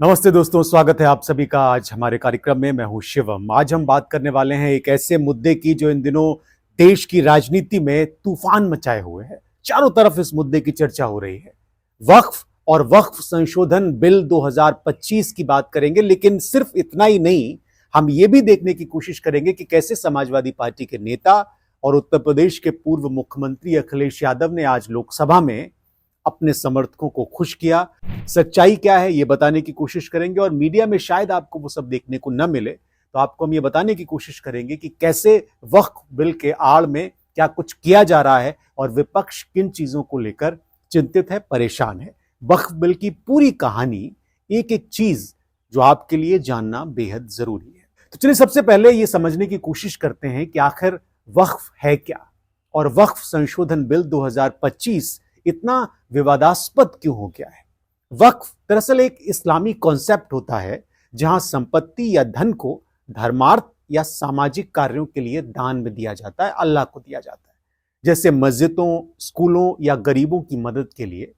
नमस्ते दोस्तों, स्वागत है आप सभी का आज हमारे कार्यक्रम में। मैं हूं शिवम। आज हम बात करने वाले हैं एक ऐसे मुद्दे की जो इन दिनों देश की राजनीति में तूफान मचाए हुए है। चारों तरफ इस मुद्दे की चर्चा हो रही है। वक्फ और वक्फ संशोधन बिल 2025 की बात करेंगे, लेकिन सिर्फ इतना ही नहीं, हम ये भी देखने की कोशिश करेंगे कि कैसे समाजवादी पार्टी के नेता और उत्तर प्रदेश के पूर्व मुख्यमंत्री अखिलेश यादव ने आज लोकसभा में अपने समर्थकों को खुश किया। सच्चाई क्या है ये बताने की कोशिश करेंगे और मीडिया में शायद आपको वो सब देखने को न मिले, तो आपको हम ये बताने की कोशिश करेंगे कि कैसे वक्फ बिल के आड़ में क्या कुछ किया जा रहा है और विपक्ष किन चीजों को लेकर चिंतित है, परेशान है। वक्फ बिल की पूरी कहानी, एक एक चीज जो आपके लिए जानना बेहद जरूरी है। तो चलिए सबसे पहले ये समझने की कोशिश करते हैं कि आखिर वक्फ है क्या और वक्फ संशोधन बिल 2025 इतना विवादास्पद क्यों हो गया है। वक्फ दरअसल एक इस्लामी कॉन्सेप्ट होता है जहां संपत्ति या धन को धर्मार्थ या सामाजिक कार्यों के लिए दान में दिया जाता है, अल्लाह को दिया जाता है। जैसे मस्जिदों, स्कूलों या गरीबों की मदद के लिए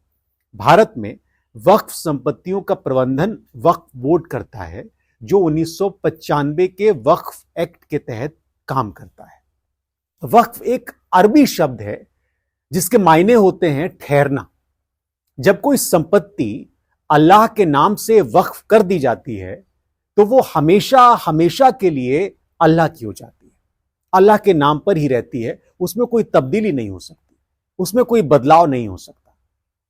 भारत में वक्फ संपत्तियों का प्रबंधन वक्फ बोर्ड करता है, जो 1995 के वक्फ एक्ट के तहत काम करता है। वक्फ एक अरबी शब्द है जिसके मायने होते हैं ठहरना। जब कोई संपत्ति अल्लाह के नाम से वक्फ कर दी जाती है तो वो हमेशा हमेशा के लिए अल्लाह की हो जाती है, अल्लाह के नाम पर ही रहती है। उसमें कोई तब्दीली नहीं हो सकती, उसमें कोई बदलाव नहीं हो सकता।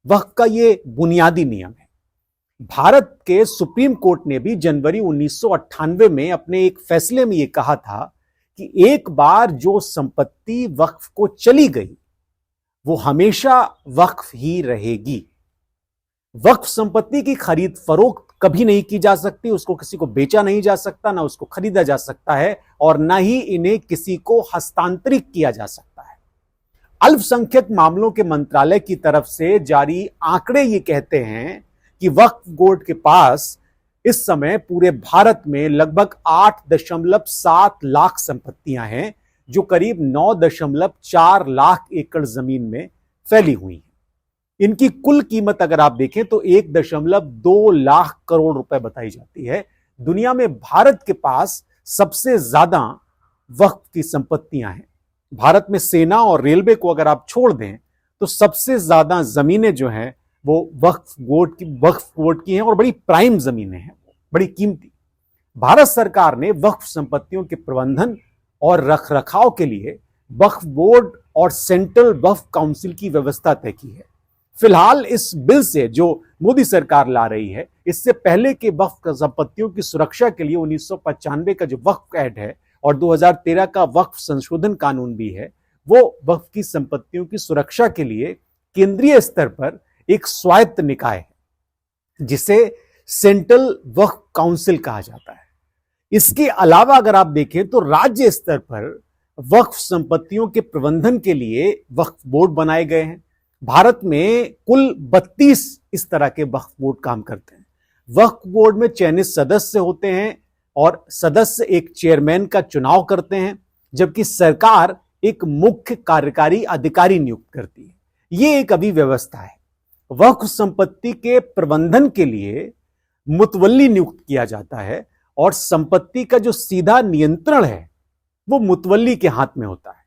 वक्फ का ये बुनियादी नियम है। भारत के सुप्रीम कोर्ट ने भी जनवरी 1998 में अपने एक फैसले में यह कहा था कि एक बार जो संपत्ति वक्फ को चली गई वो हमेशा वक्फ ही रहेगी। वक्फ संपत्ति की खरीद फरोख्त कभी नहीं की जा सकती, उसको किसी को बेचा नहीं जा सकता, ना उसको खरीदा जा सकता है और ना ही इन्हें किसी को हस्तांतरित किया जा सकता है। अल्पसंख्यक मामलों के मंत्रालय की तरफ से जारी आंकड़े ये कहते हैं कि वक्फ बोर्ड के पास इस समय पूरे भारत में लगभग 8.7 लाख संपत्तियां हैं, जो करीब 9.4 लाख एकड़ जमीन में फैली हुई है। इनकी कुल कीमत अगर आप देखें तो 1.2 लाख करोड़ रुपए बताई जाती है। दुनिया में भारत के पास सबसे ज्यादा वक्फ की संपत्तियां हैं। भारत में सेना और रेलवे को अगर आप छोड़ दें तो सबसे ज्यादा जमीनें जो हैं वो वक्फ बोर्ड की हैं और बड़ी प्राइम जमीनें हैं, बड़ी कीमती। भारत सरकार ने वक्फ संपत्तियों के प्रबंधन और रखरखाव के लिए वक्फ बोर्ड और सेंट्रल वक्फ काउंसिल की व्यवस्था तय की है। फिलहाल इस बिल से जो मोदी सरकार ला रही है, इससे पहले के वक्फ संपत्तियों की सुरक्षा के लिए 1995 का जो वक्फ एक्ट है और 2013 का वक्फ संशोधन कानून भी है, वो वक्फ की संपत्तियों की सुरक्षा के लिए केंद्रीय स्तर पर एक स्वायत्त निकाय है जिसे सेंट्रल वक्फ काउंसिल कहा जाता है। इसके अलावा अगर आप देखें तो राज्य स्तर पर वक्फ संपत्तियों के प्रबंधन के लिए वक्फ बोर्ड बनाए गए हैं। भारत में कुल 32 इस तरह के वक्फ बोर्ड काम करते हैं। वक्फ बोर्ड में चयनित सदस्य होते हैं और सदस्य एक चेयरमैन का चुनाव करते हैं, जबकि सरकार एक मुख्य कार्यकारी अधिकारी नियुक्त करती है। यह एक अभी व्यवस्था है। वक्फ संपत्ति के प्रबंधन के लिए मुतवल्ली नियुक्त किया जाता है और संपत्ति का जो सीधा नियंत्रण है वो मुतवल्ली के हाथ में होता है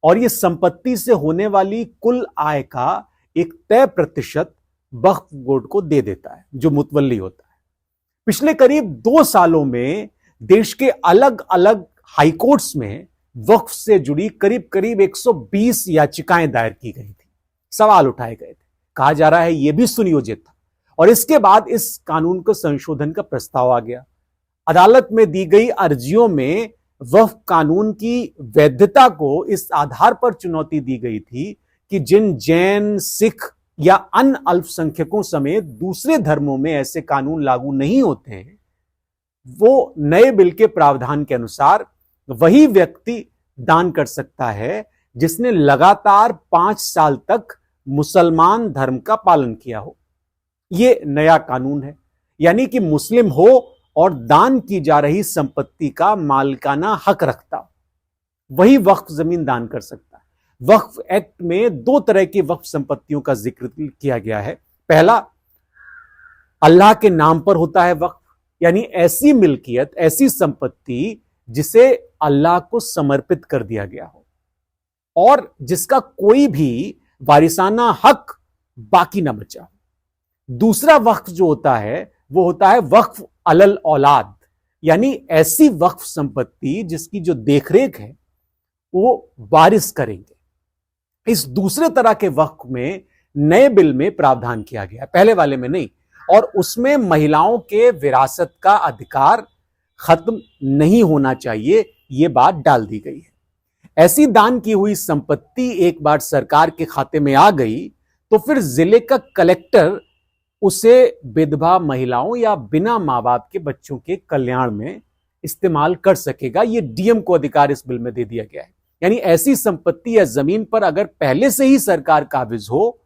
और ये संपत्ति से होने वाली कुल आय का एक तय प्रतिशत वक्फ बोर्ड को दे देता है, जो मुतवल्ली होता है। पिछले करीब 2 सालों में देश के अलग अलग हाईकोर्ट्स में वक्फ से जुड़ी करीब करीब 120 याचिकाएं दायर की गई थी, सवाल उठाए गए थे। कहा जा रहा है यह भी सुनियोजित था और इसके बाद इस कानून को संशोधन का प्रस्ताव आ गया। अदालत में दी गई अर्जियों में वक्फ कानून की वैधता को इस आधार पर चुनौती दी गई थी कि जिन जैन, सिख या अन्य अल्पसंख्यकों समेत दूसरे धर्मों में ऐसे कानून लागू नहीं होते हैं, वो नए बिल के प्रावधान के अनुसार वही व्यक्ति दान कर सकता है जिसने लगातार 5 साल तक मुसलमान धर्म का पालन किया हो। यह नया कानून है, यानी कि मुस्लिम हो और दान की जा रही संपत्ति का मालिकाना हक रखता हो, वही वक्फ जमीन दान कर सकता है। वक्फ एक्ट में 2 तरह की वक्फ संपत्तियों का जिक्र किया गया है। पहला, अल्लाह के नाम पर होता है वक्फ, यानी ऐसी मिल्कियत, ऐसी संपत्ति जिसे अल्लाह को समर्पित कर दिया गया हो और जिसका कोई भी वारिसाना हक बाकी ना बचा। दूसरा वक्फ जो होता है वो होता है वक्फ अलल औलाद, यानी ऐसी वक्फ संपत्ति जिसकी जो देखरेख है वो वारिस करेंगे। इस दूसरे तरह के वक्फ में नए बिल में प्रावधान किया गया, पहले वाले में नहीं, और उसमें महिलाओं के विरासत का अधिकार खत्म नहीं होना चाहिए, यह बात डाल दी गई है। ऐसी दान की हुई संपत्ति एक बार सरकार के खाते में आ गई तो फिर जिले का कलेक्टर उसे विधवा महिलाओं या बिना मां बाप के बच्चों के कल्याण में इस्तेमाल कर सकेगा। यह डीएम को अधिकार इस बिल में दे दिया गया है। यानी ऐसी संपत्ति या जमीन पर अगर पहले से ही सरकार काबिज हो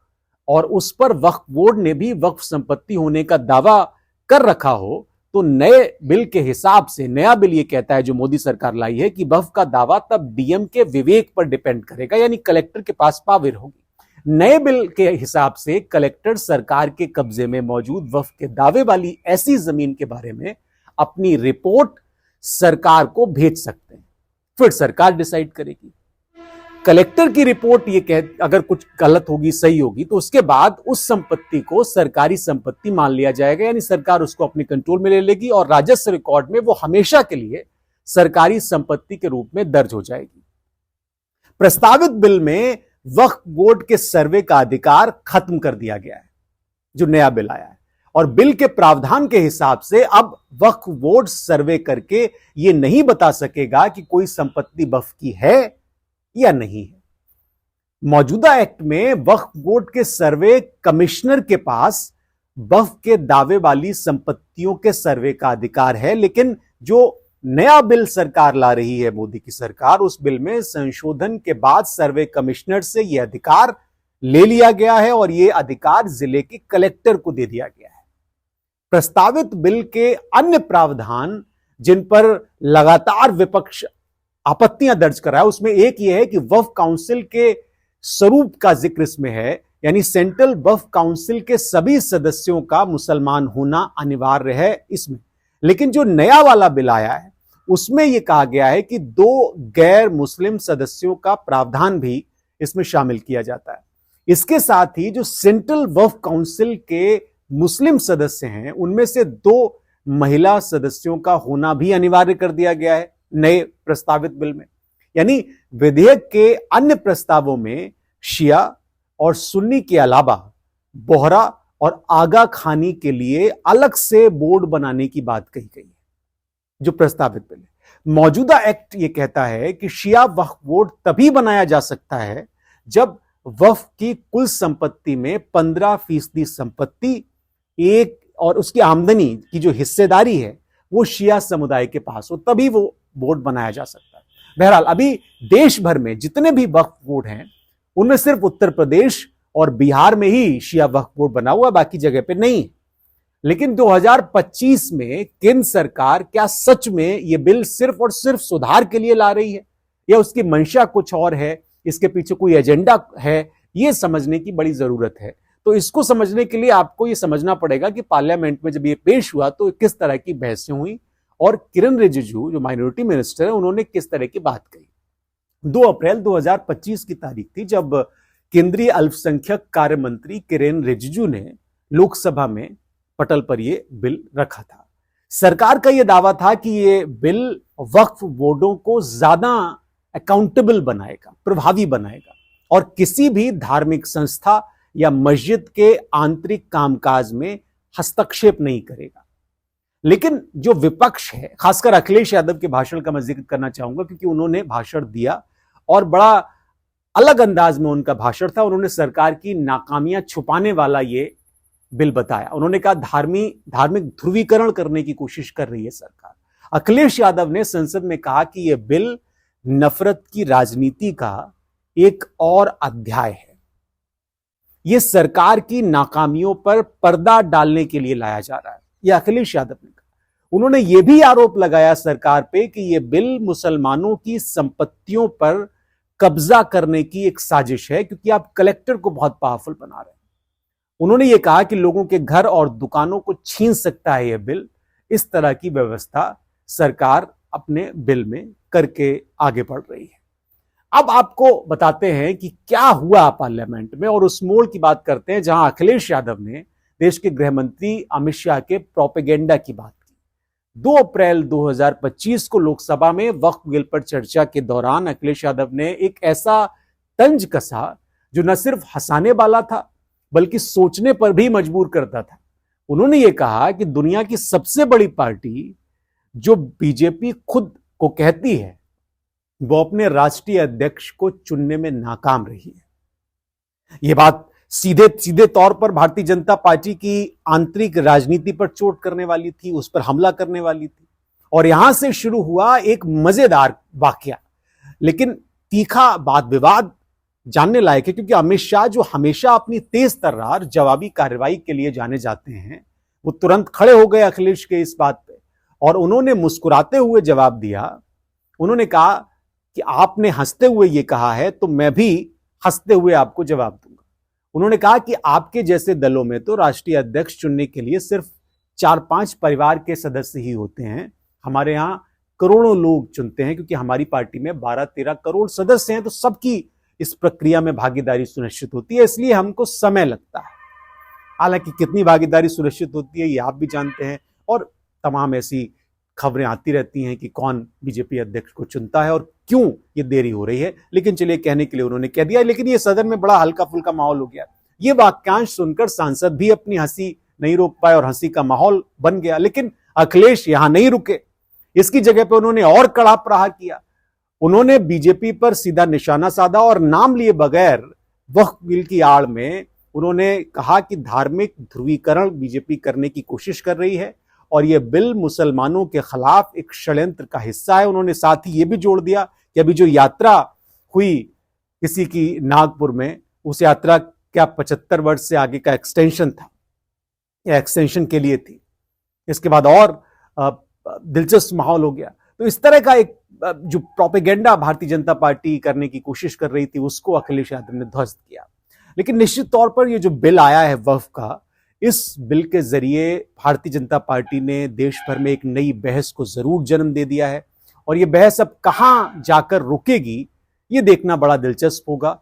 और उस पर वक्फ बोर्ड ने भी वक्फ संपत्ति होने का दावा कर रखा हो तो नए बिल के हिसाब से, नया बिल ये कहता है जो मोदी सरकार लाई है कि वक्फ का दावा तब डीएम के विवेक पर डिपेंड करेगा, यानी कलेक्टर के पास पावर होगी। नए बिल के हिसाब से कलेक्टर सरकार के कब्जे में मौजूद वक्फ के दावे वाली ऐसी जमीन के बारे में अपनी रिपोर्ट सरकार को भेज सकते हैं, फिर सरकार डिसाइड करेगी। कलेक्टर की रिपोर्ट ये अगर कुछ गलत होगी, सही होगी, तो उसके बाद उस संपत्ति को सरकारी संपत्ति मान लिया जाएगा, यानी सरकार उसको अपने कंट्रोल में ले लेगी और राजस्व रिकॉर्ड में वो हमेशा के लिए सरकारी संपत्ति के रूप में दर्ज हो जाएगी। प्रस्तावित बिल में वक्फ बोर्ड के सर्वे का अधिकार खत्म कर दिया गया है, जो नया बिल आया है, और बिल के प्रावधान के हिसाब से अब वक्फ बोर्ड सर्वे करके ये नहीं बता सकेगा कि कोई संपत्ति वक्फ की है या नहीं है। मौजूदा एक्ट में वक्फ बोर्ड के सर्वे कमिश्नर के पास वक्फ के दावे वाली संपत्तियों के सर्वे का अधिकार है, लेकिन जो नया बिल सरकार ला रही है मोदी की सरकार, उस बिल में संशोधन के बाद सर्वे कमिश्नर से यह अधिकार ले लिया गया है और यह अधिकार जिले के कलेक्टर को दे दिया गया है। प्रस्तावित बिल के अन्य प्रावधान जिन पर लगातार विपक्ष आपत्तियां दर्ज कर रहा है, उसमें एक यह है कि वक्फ काउंसिल के स्वरूप का जिक्र इसमें है, यानी सेंट्रल वक्फ काउंसिल के सभी सदस्यों का मुसलमान होना अनिवार्य है इसमें। लेकिन जो नया वाला बिल आया है उसमें यह कहा गया है कि 2 गैर मुस्लिम सदस्यों का प्रावधान भी इसमें शामिल किया जाता है। इसके साथ ही जो सेंट्रल वक्फ काउंसिल के मुस्लिम सदस्य हैं उनमें से 2 महिला सदस्यों का होना भी अनिवार्य कर दिया गया है नए प्रस्तावित बिल में। यानी विधेयक के अन्य प्रस्तावों में शिया और सुन्नी के अलावा बोहरा और आगा खानी के लिए अलग से बोर्ड बनाने की बात कही गई है, जो प्रस्तावित बिल है। मौजूदा एक्ट यह कहता है कि शिया वक्फ बोर्ड तभी बनाया जा सकता है जब वक्फ की कुल संपत्ति में 15% संपत्ति एक और उसकी आमदनी की जो हिस्सेदारी है वो शिया समुदाय के पास हो, तभी वो बोर्ड बनाया जा सकता है। बहरहाल अभी देश भर में जितने भी वक्फ बोर्ड हैं उनमें सिर्फ उत्तर प्रदेश और बिहार में ही शिया वक्फ बोर्ड बना हुआ, बाकी जगह पे नहीं। लेकिन 2025 में केंद्र सरकार क्या सच में यह बिल सिर्फ और सिर्फ सुधार के लिए ला रही है या उसकी मंशा कुछ और है, इसके पीछे कोई एजेंडा है, यह समझने की बड़ी जरूरत है। तो इसको समझने के लिए आपको यह समझना पड़ेगा कि पार्लियामेंट में जब यह पेश हुआ तो किस तरह की बहसें हुई और किरण रिजिजू जो माइनॉरिटी मिनिस्टर है उन्होंने किस तरह की बात कही। 2 अप्रैल 2025 की तारीख थी जब केंद्रीय अल्पसंख्यक कार्य मंत्री किरण रिजिजू ने लोकसभा में पटल पर यह बिल रखा था। सरकार का यह दावा था कि यह बिल वक्फ बोर्डों को ज्यादा अकाउंटेबल बनाएगा, प्रभावी बनाएगा और किसी भी धार्मिक संस्था या मस्जिद के आंतरिक कामकाज में हस्तक्षेप नहीं करेगा। लेकिन जो विपक्ष है, खासकर अखिलेश यादव के भाषण का मैं जिक्र करना चाहूंगा क्योंकि उन्होंने भाषण दिया और बड़ा अलग अंदाज में उनका भाषण था। उन्होंने सरकार की नाकामियां छुपाने वाला ये बिल बताया। उन्होंने कहा धार्मिक ध्रुवीकरण करने की कोशिश कर रही है सरकार। अखिलेश यादव ने संसद में कहा कि यह बिल नफरत की राजनीति का एक और अध्याय है, यह सरकार की नाकामियों पर पर्दा डालने के लिए लाया जा रहा है, यह अखिलेश यादव ने कहा। उन्होंने यह भी आरोप लगाया सरकार पे कि यह बिल मुसलमानों की संपत्तियों पर कब्जा करने की एक साजिश है क्योंकि आप कलेक्टर को बहुत पावरफुल बना रहे हैं। उन्होंने ये कहा कि लोगों के घर और दुकानों को छीन सकता है यह बिल। इस तरह की व्यवस्था सरकार अपने बिल में करके आगे बढ़ रही है। अब आपको बताते हैं कि क्या हुआ पार्लियामेंट में, और उस मोड़ की बात करते हैं जहां अखिलेश यादव ने देश के गृह मंत्री अमित शाह के प्रोपेगेंडा की बात की। 2 अप्रैल 2025 को लोकसभा में वक्फ बिल पर चर्चा के दौरान अखिलेश यादव ने एक ऐसा तंज कसा जो न सिर्फ हंसाने वाला था बल्कि सोचने पर भी मजबूर करता था। उन्होंने ये कहा कि दुनिया की सबसे बड़ी पार्टी जो बीजेपी खुद को कहती है वो अपने राष्ट्रीय अध्यक्ष को चुनने में नाकाम रही है। यह बात सीधे सीधे तौर पर भारतीय जनता पार्टी की आंतरिक राजनीति पर चोट करने वाली थी, उस पर हमला करने वाली थी। और यहां से शुरू हुआ एक मजेदार वाकया, लेकिन तीखा वाद विवाद जानने लायक है, क्योंकि अमित शाह जो हमेशा अपनी तेज तर्रार जवाबी कार्रवाई के लिए जाने जाते हैं, वो तुरंत खड़े हो गए अखिलेश के इस बात पे और उन्होंने मुस्कुराते हुए जवाब दिया। उन्होंने कहा कि आपने हंसते हुए ये कहा है तो मैं भी हंसते हुए आपको जवाब दूंगा। उन्होंने कहा कि आपके जैसे दलों में तो राष्ट्रीय अध्यक्ष चुनने के लिए सिर्फ 4-5 परिवार के सदस्य ही होते हैं, हमारे यहां करोड़ों लोग चुनते हैं, क्योंकि हमारी पार्टी में 12-13 करोड़ सदस्य हैं, तो सबकी इस प्रक्रिया में भागीदारी सुनिश्चित होती है, इसलिए हमको समय लगता है। हालांकि कितनी भागीदारी सुनिश्चित होती है ये आप भी जानते हैं, और तमाम ऐसी खबरें आती रहती हैं कि कौन बीजेपी अध्यक्ष को चुनता है और क्यों ये देरी हो रही है। लेकिन चलिए, कहने के लिए उन्होंने कह दिया, लेकिन ये सदन में बड़ा हल्का फुल्का माहौल हो गया। ये वाक्यांश सुनकर सांसद भी अपनी हंसी नहीं रोक पाए और हंसी का माहौल बन गया। लेकिन अखिलेश यहां नहीं रुके, इसकी जगह पर उन्होंने और कड़ा प्रहार किया। उन्होंने बीजेपी पर सीधा निशाना साधा और नाम लिए बगैर वक्फ बिल की आड़ में उन्होंने कहा कि धार्मिक ध्रुवीकरण बीजेपी करने की कोशिश कर रही है और यह बिल मुसलमानों के खिलाफ एक षड्यंत्र का हिस्सा है। उन्होंने साथ ही यह भी जोड़ दिया कि अभी जो यात्रा हुई किसी की नागपुर में, उस यात्रा क्या 75 वर्ष से आगे का एक्सटेंशन था या एक्सटेंशन के लिए थी। इसके बाद और दिलचस्प माहौल हो गया। तो इस तरह का एक जो प्रोपेगेंडा भारतीय जनता पार्टी करने की कोशिश कर रही थी, उसको अखिलेश यादव ने ध्वस्त किया। लेकिन निश्चित तौर पर ये जो बिल आया है वक्फ का, इस बिल के जरिए भारतीय जनता पार्टी ने देश भर में एक नई बहस को जरूर जन्म दे दिया है, और ये बहस अब कहां जाकर रुकेगी ये देखना बड़ा दिलचस्प होगा।